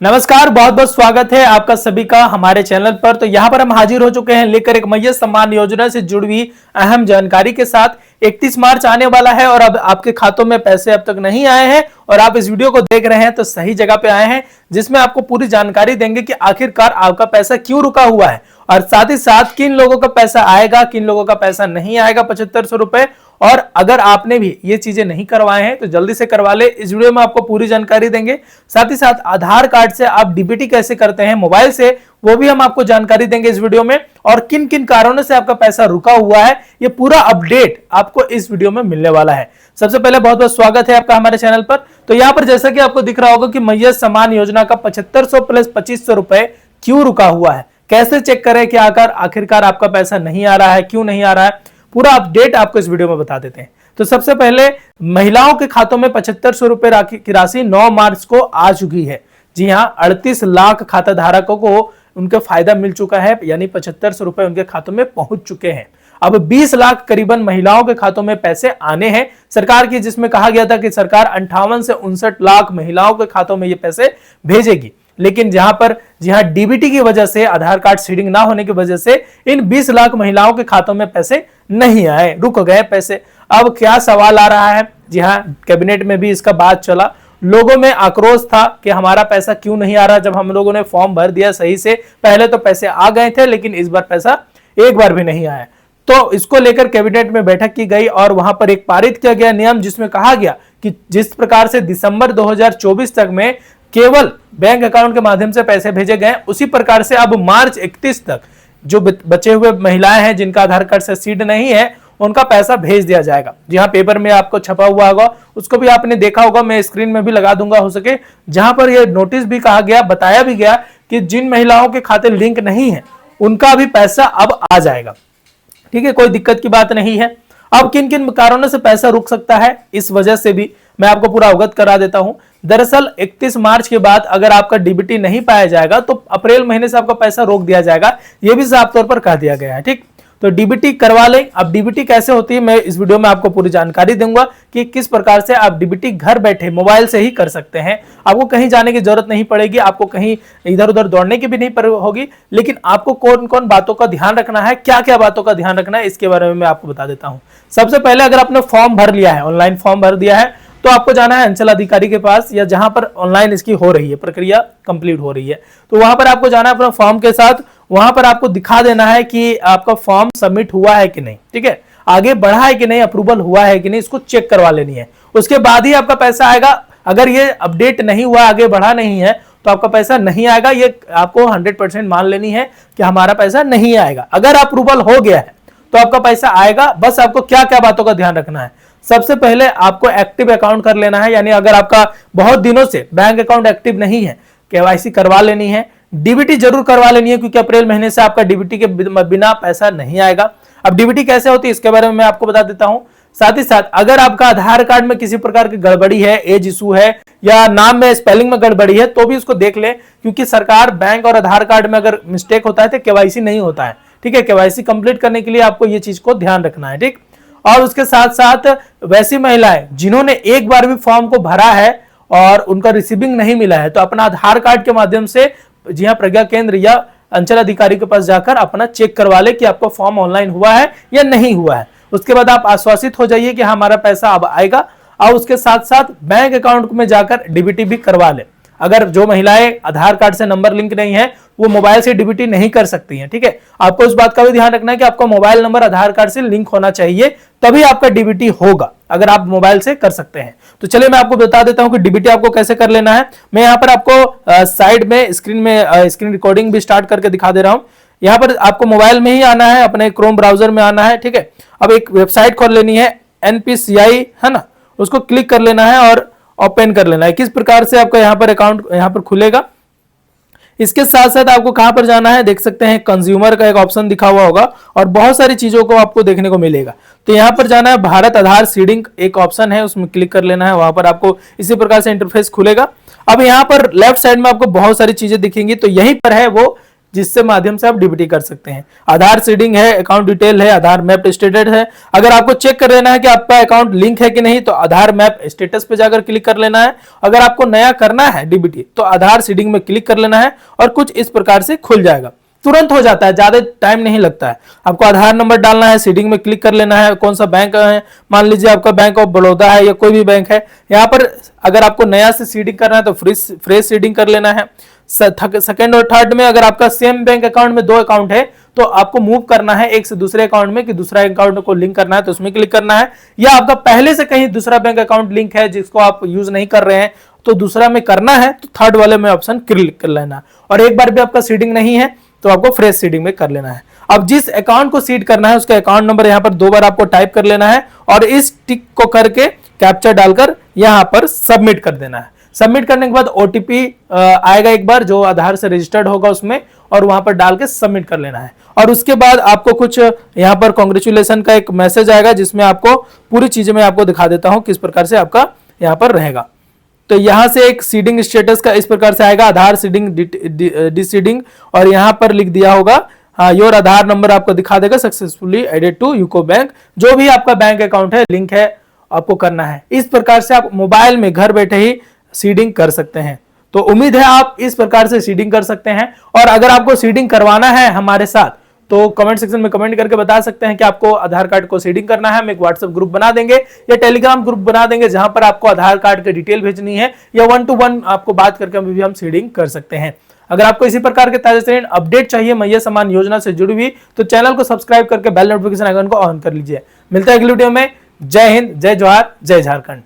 नमस्कार, बहुत बहुत स्वागत है आपका सभी का हमारे चैनल पर। तो यहाँ पर हम हाजिर हो चुके हैं लेकर एक मैय्यज सम्मान योजना से जुड़ी हुई अहम जानकारी के साथ। 31 मार्च आने वाला है और अब आपके खातों में पैसे अब तक नहीं आए हैं और आप इस वीडियो को देख रहे हैं तो सही जगह पे आए हैं, जिसमें आपको पूरी जानकारी देंगे कि आखिरकार आपका पैसा क्यों रुका हुआ है और साथ ही साथ किन लोगों का पैसा आएगा, किन लोगों का पैसा नहीं आएगा 7500 रुपए। और अगर आपने भी ये चीजें नहीं करवाए हैं तो जल्दी से करवा ले। इस वीडियो में आपको पूरी जानकारी देंगे। साथ ही साथ आधार कार्ड से आप डीबीटी कैसे करते हैं मोबाइल से, वो भी हम आपको जानकारी देंगे इस वीडियो में। और किन किन कारणों से आपका पैसा रुका हुआ है, ये पूरा अपडेट आपको इस वीडियो में मिलने वाला है। सबसे पहले बहुत बहुत स्वागत है आपका हमारे चैनल पर। तो यहाँ पर जैसा कि आपको दिख रहा होगा कि मैय्यज सम्मान योजना का 7500 प्लस 2500 रुपए क्यों रुका हुआ है, कैसे चेक करें कि आखिरकार आपका पैसा नहीं आ रहा है, क्यों नहीं आ रहा है, पूरा अपडेट आपको इस वीडियो में बता देते हैं। तो सबसे पहले महिलाओं के खातों में 7500 रुपए की राशि 9 मार्च को आ चुकी है। जी हां, 38 लाख खाता धारकों को उनका फायदा मिल चुका है, यानी 7500 रुपए उनके खातों में पहुंच चुके हैं। अब 20 लाख करीबन महिलाओं के खातों में पैसे आने हैं सरकार की, जिसमें कहा गया था कि सरकार 58 से 59 लाख महिलाओं के खातों में ये पैसे भेजेगी। लेकिन जहां डीबीटी की वजह से, आधार कार्ड सीडिंग ना होने की वजह से इन 20 लाख महिलाओं के खातों में पैसे नहीं आए, रुक गए पैसे। अब क्या सवाल आ रहा है, जी हाँ, कैबिनेट में भी इसका बात चला। लोगों में आक्रोश था कि हमारा पैसा क्यों नहीं आ रहा, जब हम लोगों ने फॉर्म भर दिया सही से, पहले तो पैसे आ गए थे लेकिन इस बार पैसा एक बार भी नहीं आया। तो इसको लेकर कैबिनेट में बैठक की गई और वहां पर एक पारित किया गया नियम, जिसमें कहा गया कि जिस प्रकार से दिसंबर 2024 तक में केवल बैंक अकाउंट के माध्यम से पैसे भेजे गए, उसी प्रकार से अब मार्च 31 तक जो बचे हुए महिलाएं हैं जिनका आधार कार्ड से सीड नहीं है, उनका पैसा भेज दिया जाएगा। जहां पेपर में आपको छपा हुआ होगा उसको भी आपने देखा होगा, मैं स्क्रीन में भी लगा दूंगा हो सके, जहां पर यह नोटिस भी कहा गया, बताया भी गया कि जिन महिलाओं के खाते लिंक नहीं है उनका भी पैसा अब आ जाएगा। ठीक है, कोई दिक्कत की बात नहीं है। अब किन किन कारणों से पैसा रुक सकता है, इस वजह से भी मैं आपको पूरा अवगत करा देता हूं। दरअसल 31 मार्च के बाद अगर आपका डीबीटी नहीं पाया जाएगा तो अप्रैल महीने से आपका पैसा रोक दिया जाएगा, यह भी साफ तौर पर कह दिया गया है। ठीक, तो डीबीटी करवा लें। अब डीबीटी कैसे होती है, मैं इस वीडियो में आपको पूरी जानकारी दूंगा कि किस प्रकार से आप डीबीटी घर बैठे मोबाइल से ही कर सकते हैं। आपको कहीं जाने की जरूरत नहीं पड़ेगी, आपको कहीं इधर उधर दौड़ने की भी नहीं होगी। लेकिन आपको कौन कौन बातों का ध्यान रखना है, क्या क्या बातों का ध्यान रखना है, इसके बारे में मैं आपको बता देता हूं। सबसे पहले अगर आपने फॉर्म भर लिया है, ऑनलाइन फॉर्म भर दिया है, तो आपको जाना है अंचल अधिकारी के पास या जहां पर ऑनलाइन इसकी हो रही है, प्रक्रिया कंप्लीट हो रही है, तो वहां पर आपको जाना है अपना फॉर्म के साथ। वहां पर आपको दिखा देना है कि आपका फॉर्म सबमिट हुआ है कि नहीं, ठीक है, आगे बढ़ा है कि नहीं, अप्रूवल हुआ है कि नहीं, इसको चेक करवा लेनी है। उसके बाद ही आपका पैसा आएगा। अगर ये अपडेट नहीं हुआ, आगे बढ़ा नहीं है, तो आपका पैसा नहीं आएगा। ये आपको 100% मान लेनी है कि हमारा पैसा नहीं आएगा। अगर अप्रूवल हो गया है तो आपका पैसा आएगा। बस आपको क्या क्या बातों का ध्यान रखना है, सबसे पहले आपको एक्टिव अकाउंट कर लेना है, यानी अगर आपका बहुत दिनों से बैंक अकाउंट एक्टिव नहीं है, केवाईसी करवा लेनी है। डीबीटी जरूर करवा लेनी है, क्योंकि अप्रैल महीने से आपका डीबीटी के बिना पैसा नहीं आएगा। अब डीबीटी कैसे होती है इसके बारे में मैं आपको बता देता हूं। साथ ही साथ अगर आपका आधार कार्ड में किसी प्रकार की गड़बड़ी है, एज इशू है या नाम में स्पेलिंग में गड़बड़ी है, तो भी उसको देख ले, क्योंकि सरकार बैंक और आधार कार्ड में अगर मिस्टेक होता है तो केवाईसी नहीं होता है। ठीक है, केवाईसी कंप्लीट करने के लिए आपको ये चीज को ध्यान रखना है। ठीक, और उसके साथ साथ वैसी महिलाएं जिन्होंने एक बार भी फॉर्म को भरा है और उनका रिसीविंग नहीं मिला है, तो अपना आधार कार्ड के माध्यम से जी हाँ प्रज्ञा केंद्र या अंचल अधिकारी के पास जाकर अपना चेक करवा ले कि आपका फॉर्म ऑनलाइन हुआ है या नहीं हुआ है। उसके बाद आप आश्वासित हो जाइए कि हमारा पैसा अब आएगा। और उसके साथ साथ बैंक अकाउंट में जाकर डीबीटी भी करवा ले। अगर जो महिलाएं आधार कार्ड से नंबर लिंक नहीं है, वो मोबाइल से डीबीटी नहीं कर सकती हैं। ठीक है, आपको इस बात का भी ध्यान रखना है कि आपका मोबाइल नंबर आधार कार्ड से लिंक होना चाहिए, तभी आपका डीबीटी होगा, अगर आप मोबाइल से कर सकते हैं। तो चलिए मैं आपको बता देता हूं कि डीबीटी आपको कैसे कर लेना है। मैं यहां पर आपको साइड में स्क्रीन रिकॉर्डिंग भी स्टार्ट करके दिखा दे रहा हूं। यहां पर आपको मोबाइल में ही आना है, अपने क्रोम ब्राउजर में आना है। ठीक है, अब एक वेबसाइट खोल लेनी है, NPCI है ना, उसको क्लिक कर लेना है और ओपन कर लेना है। किस प्रकार से आपका यहाँ पर अकाउंट यहाँ पर खुलेगा। इसके साथ साथ आपको कहां पर जाना है, देख सकते हैं कंज्यूमर का एक ऑप्शन दिखा हुआ होगा और बहुत सारी चीजों को आपको देखने को मिलेगा। तो यहां पर जाना है, भारत आधार सीडिंग एक ऑप्शन है, उसमें क्लिक कर लेना है। वहां पर आपको इसी प्रकार से इंटरफेस खुलेगा। अब यहाँ पर लेफ्ट साइड में आपको बहुत सारी चीजें दिखेंगी, तो यहीं पर है वो जिससे माध्यम से आप डीबीटी कर सकते हैं। आधार सीडिंग है, अकाउंट डिटेल है, आधार मैप स्टेटस है। अगर आपको चेक कर लेना है कि आपका अकाउंट लिंक है कि नहीं, तो आधार मैप स्टेटस पे जाकर क्लिक कर लेना है। अगर आपको नया करना है डीबीटी तो आधार सीडिंग में क्लिक कर लेना है और कुछ इस प्रकार से खुल जाएगा। तुरंत हो जाता है, ज्यादा टाइम नहीं लगता है। आपको आधार नंबर डालना है, सीडिंग में क्लिक कर लेना है, कौन सा बैंक है, मान लीजिए आपका बैंक ऑफ बड़ौदा है या कोई भी बैंक है। यहाँ पर अगर आपको नया से सीडिंग करना है तो फ्रेश सीडिंग कर लेना है। सेकंड और थर्ड में अगर आपका सेम बैंक अकाउंट में 2 अकाउंट है तो आपको मूव करना है एक से दूसरे अकाउंट में, कि दूसरा अकाउंट को लिंक करना है तो उसमें क्लिक करना है। या आपका पहले से कहीं दूसरा बैंक अकाउंट लिंक है जिसको आप यूज नहीं कर रहे हैं तो दूसरा में करना है तो थर्ड वाले में ऑप्शन क्लिक कर लेना। और एक बार भी आपका सीडिंग नहीं है तो आपको फ्रेश सीडिंग में कर लेना है। अब जिस अकाउंट को सीड करना है उसका अकाउंट नंबर यहाँ पर 2 बार आपको टाइप कर लेना है और इस टिक को करके कैप्चा डालकर यहाँ पर सबमिट कर देना है। सबमिट करने के बाद ओटीपी आएगा एक बार जो आधार से रजिस्टर्ड होगा उसमें, और वहां पर डाल के सबमिट कर लेना है। और उसके बाद आपको कुछ यहाँ पर कांग्रेचुलेशन का एक मैसेज आएगा जिसमें आपको पूरी चीजें मैं आपको दिखा देता हूं किस प्रकार से आपका यहाँ पर रहेगा। तो यहां से एक सीडिंग स्टेटस का इस प्रकार से आएगा, आधार सीडिंग डिसीडिंग, और यहां पर लिख दिया होगा योर आधार नंबर आपको दिखा देगा successfully added to UCO bank. जो भी आपका बैंक अकाउंट है लिंक है आपको करना है। इस प्रकार से आप मोबाइल में घर बैठे ही सीडिंग कर सकते हैं। तो उम्मीद है आप इस प्रकार से सीडिंग कर सकते हैं। और अगर आपको सीडिंग करवाना है हमारे साथ तो कमेंट सेक्शन में कमेंट करके बता सकते हैं कि आपको आधार कार्ड को सीडिंग करना है। हम एक व्हाट्सएप ग्रुप बना देंगे या टेलीग्राम ग्रुप बना देंगे जहां पर आपको आधार कार्ड की डिटेल भेजनी है, या 1-to-1 आपको बात करके भी हम सीडिंग कर सकते हैं। अगर आपको इसी प्रकार के ताजा तरीन अपडेट चाहिए मैया सम्मान योजना से जुड़ी हुई तो चैनल को सब्सक्राइब करके बेल नोटिफिकेशन आइकन को ऑन कर लीजिए। मिलते हैं अगली वीडियो में। जय हिंद, जय जोहार, जय झारखंड।